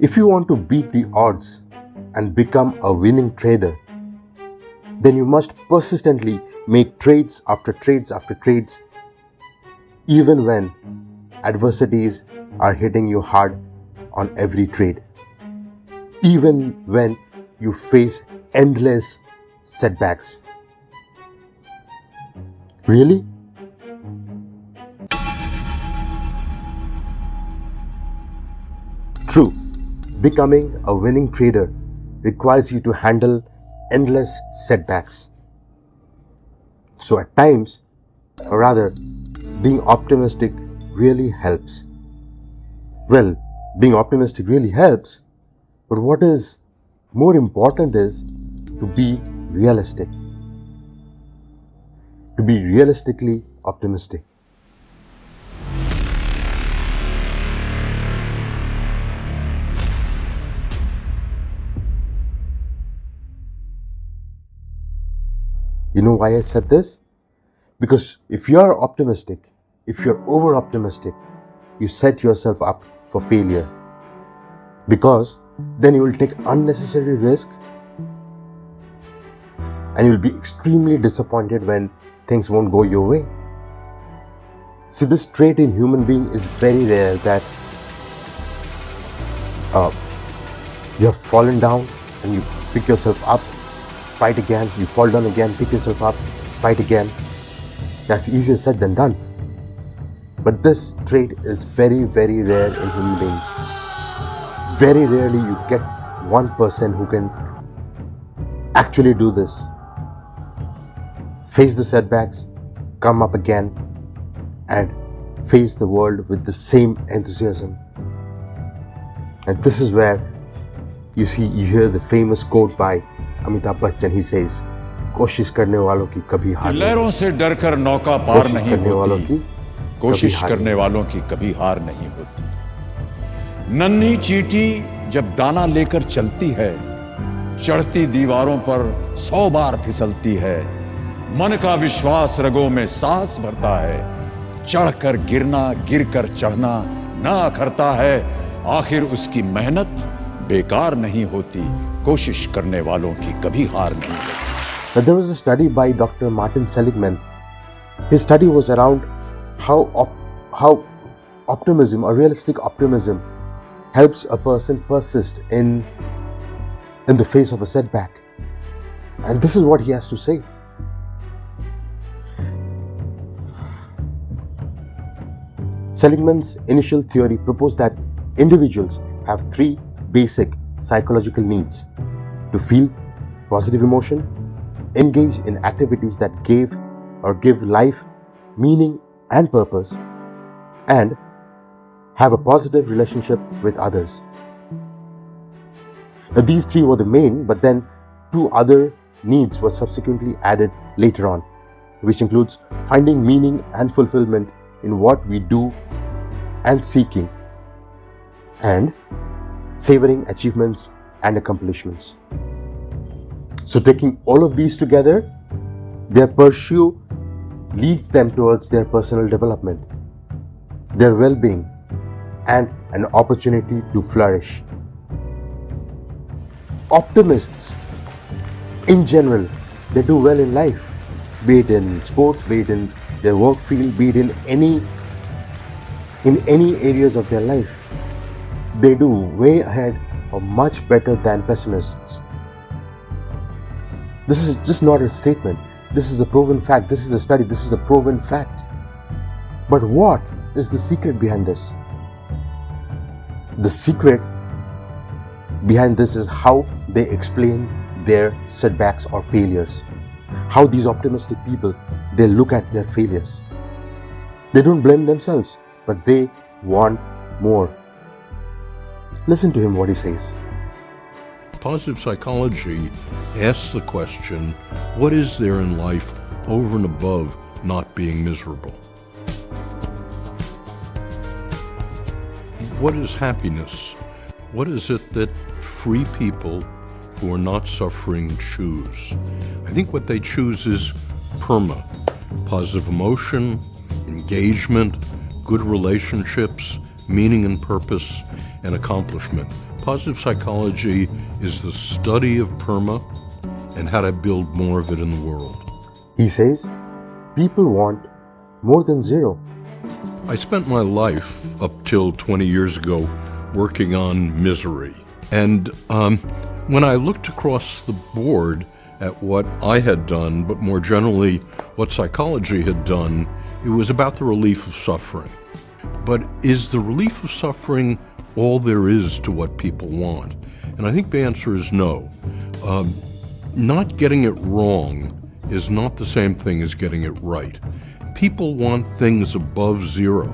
If you want to beat the odds and become a winning trader, then you must persistently make trades after trades after trades, even when adversities are hitting you hard on every trade, even when you face endless setbacks. Really? True, becoming a winning trader requires you to handle endless setbacks. So at times, or rather, being optimistic really helps. Well, being optimistic really helps, but what is more important is to be realistic. To be realistically optimistic. You know why I said this? Because if you're optimistic, if you're over-optimistic, you set yourself up for failure. Because then you will take unnecessary risk and you'll be extremely disappointed when things won't go your way. See, this trait in human being is very rare, that you have fallen down and you pick yourself up, fight again, you fall down again, pick yourself up, fight again. That's easier said than done. But this trait is very, very rare in human beings. Very rarely you get one person who can actually do this. Face the setbacks, come up again, and face the world with the same enthusiasm. And this is where you hear the famous quote by Amitabh Bachchan. He says, कोशिश करने वालों की कभी हार नहीं। लहरों से डरकर नौका पार नहीं होती, कोशिश करने वालों की कभी हार नहीं होती। नन्ही चींटी जब दाना लेकर चलती है, चढ़ती दीवारों पर 100 बार फिसलती है। मन का विश्वास रगों में साहस भरता है, चढ़कर गिरना, गिरकर चढ़ना ना अखरता है। आखिर उसकी मेहनत बेकार नहीं होती, कोशिश करने वालों की कभी हार नहीं होती। Now, there was a study by Dr. Martin Seligman. His study was around how optimism or realistic optimism helps a person persist in the face of a setback. And this is what he has to say. Seligman's initial theory proposed that individuals have 3 basic psychological needs: to feel positive emotion, engage in activities that give life meaning and purpose, and have a positive relationship with others. Now, these 3 were the main, but then 2 other needs were subsequently added later on, which includes finding meaning and fulfillment in what we do and seeking, and savoring achievements and accomplishments. So taking all of these together, their pursuit leads them towards their personal development, their well-being, and an opportunity to flourish. Optimists, in general, they do well in life, be it in sports, be it in their work field, be it in any areas of their life. They do way ahead or much better than pessimists. This is just not a statement. This is a proven fact. This is a study. This is a proven fact. But what is the secret behind this? The secret behind this is how they explain their setbacks or failures. How these optimistic people, they look at their failures. They don't blame themselves, but they want more. Listen to him what he says. Positive psychology asks the question, what is there in life over and above not being miserable? What is happiness? What is it that free people who are not suffering choose? I think what they choose is positive emotion, engagement, good relationships, meaning and purpose and accomplishment. Positive psychology is the study of PERMA and how to build more of it in the world. He says, people want more than zero. I spent my life up till 20 years ago working on misery. And when I looked across the board at what I had done, but more generally what psychology had done, it was about the relief of suffering. But is the relief of suffering all there is to what people want? And I think the answer is no. Not getting it wrong is not the same thing as getting it right. People want things above zero.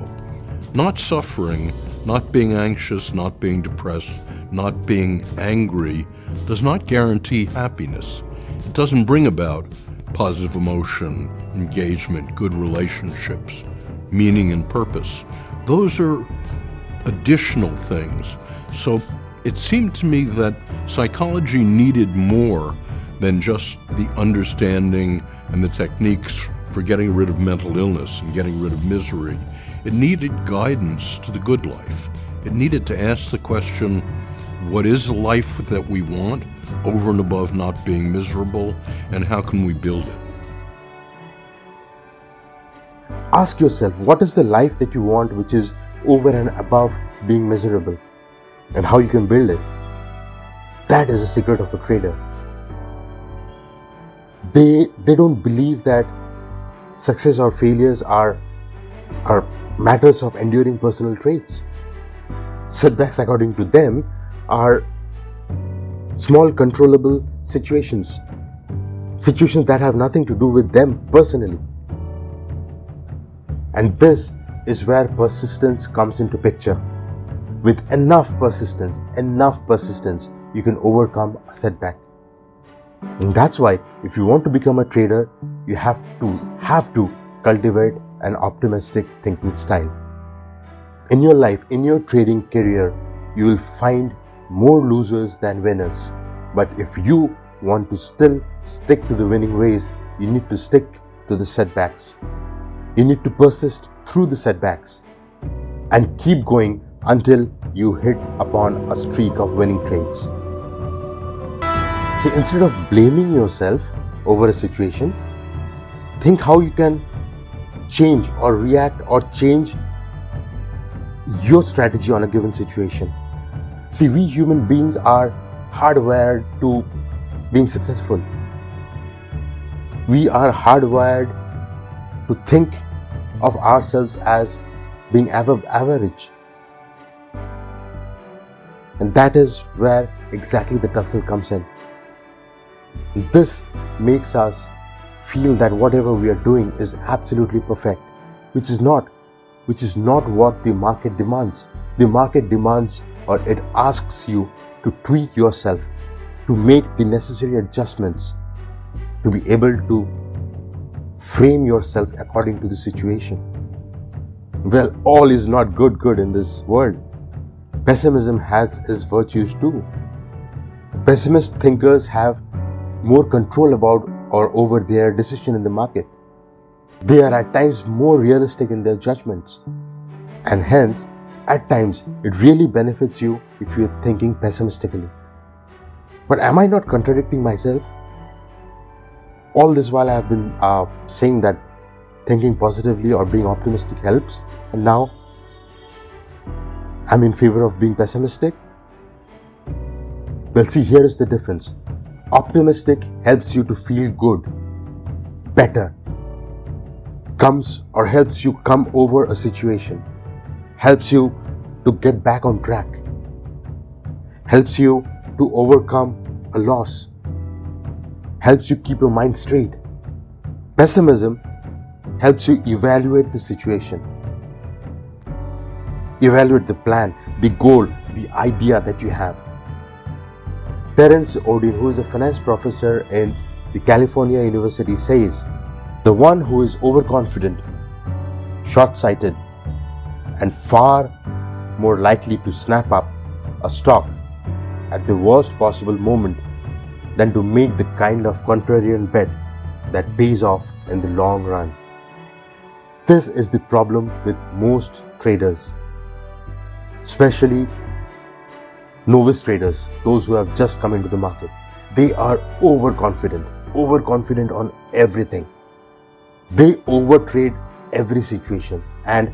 Not suffering, not being anxious, not being depressed, not being angry does not guarantee happiness. It doesn't bring about positive emotion, engagement, good relationships, meaning and purpose. Those are additional things. So it seemed to me that psychology needed more than just the understanding and the techniques for getting rid of mental illness and getting rid of misery. It needed guidance to the good life. It needed to ask the question, what is the life that we want, over and above not being miserable, and how can we build it? Ask yourself, what is the life that you want which is over and above being miserable, and how you can build it? That is the secret of a trader. They don't believe that success or failures are matters of enduring personal traits. Setbacks, according to them, are small controllable situations that have nothing to do with them personally. And this is where persistence comes into picture. With enough persistence, you can overcome a setback. And that's why if you want to become a trader, you have to cultivate an optimistic thinking style. In your life, in your trading career, you will find more losers than winners. But if you want to still stick to the winning ways, you need to stick to the setbacks. You need to persist through the setbacks and keep going until you hit upon a streak of winning trades. So instead of blaming yourself over a situation, think how you can change or react or change your strategy on a given situation. See, we human beings are hardwired to being successful. We are hardwired to think of ourselves as being average. And that is where exactly the tussle comes in. This makes us feel that whatever we are doing is absolutely perfect, which is not what the market demands. The market demands, or it asks you to tweak yourself, to make the necessary adjustments, to be able to frame yourself according to the situation. Well, all is not good in this world. Pessimism has its virtues too. Pessimist thinkers have more control about or over their decision in the market. They are at times more realistic in their judgments, and hence at times it really benefits you if you're thinking pessimistically. But am I not contradicting myself? All this while I have been saying that thinking positively or being optimistic helps, and now I'm in favor of being pessimistic? Well, see, here is the difference. Optimistic helps you to feel good, better, helps you come over a situation, helps you to get back on track, helps you to overcome a loss, helps you keep your mind straight. Pessimism helps you evaluate the situation, evaluate the plan, the goal, the idea that you have. Terence Odin, who is a finance professor in the California University, says, the one who is overconfident, short-sighted, and far more likely to snap up a stock at the worst possible moment than to make the kind of contrarian bet that pays off in the long run. This is the problem with most traders. especially novice traders, those who have just come into the market. They are overconfident on everything. They overtrade every situation and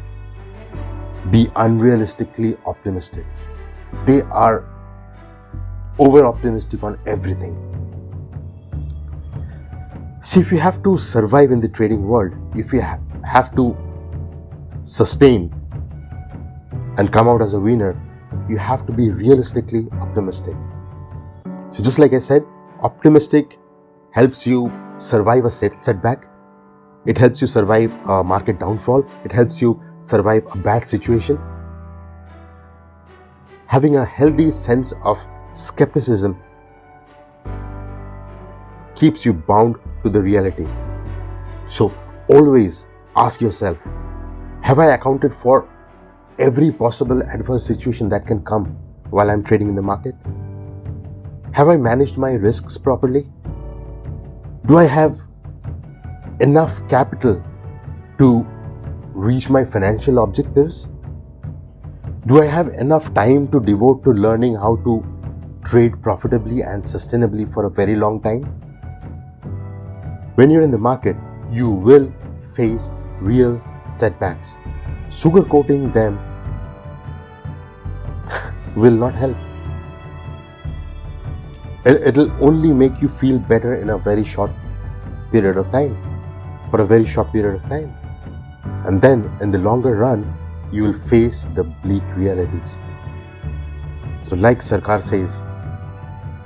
be unrealistically optimistic. They are over-optimistic on everything. See, if you have to survive in the trading world, if you have to sustain and come out as a winner, you have to be realistically optimistic. So just like I said, optimistic helps you survive a setback. It helps you survive a market downfall. It helps you survive a bad situation. Having a healthy sense of skepticism keeps you bound to the reality. So always ask yourself, have I accounted for every possible adverse situation that can come while I'm trading in the market? Have I managed my risks properly? Do I have enough capital to reach my financial objectives? Do I have enough time to devote to learning how to trade profitably and sustainably for a very long time? When you're in the market, you will face real setbacks. Sugarcoating them will not help. It'll only make you feel better in a very short period of time, for a very short period of time. And then in the longer run, you will face the bleak realities. So like Sarkar says,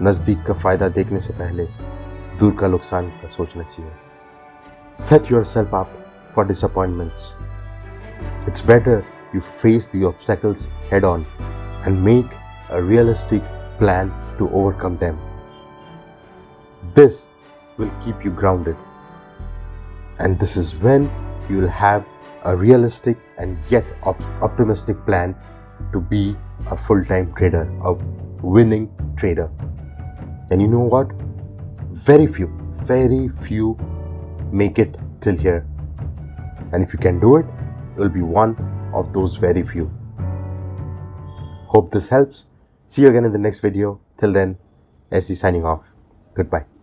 नजदीक का फायदा देखने से पहले दूर का नुकसान का सोचना चाहिए. Set yourself up for disappointments. It's better you face the obstacles head on and make a realistic plan to overcome them. This will keep you grounded. And this is when you will have a realistic and yet optimistic plan to be a full-time trader, a winning trader. And you know what? Very few make it till here. And if you can do it, you will be one of those very few. Hope this helps. See you again in the next video. Till then, SD signing off. Goodbye.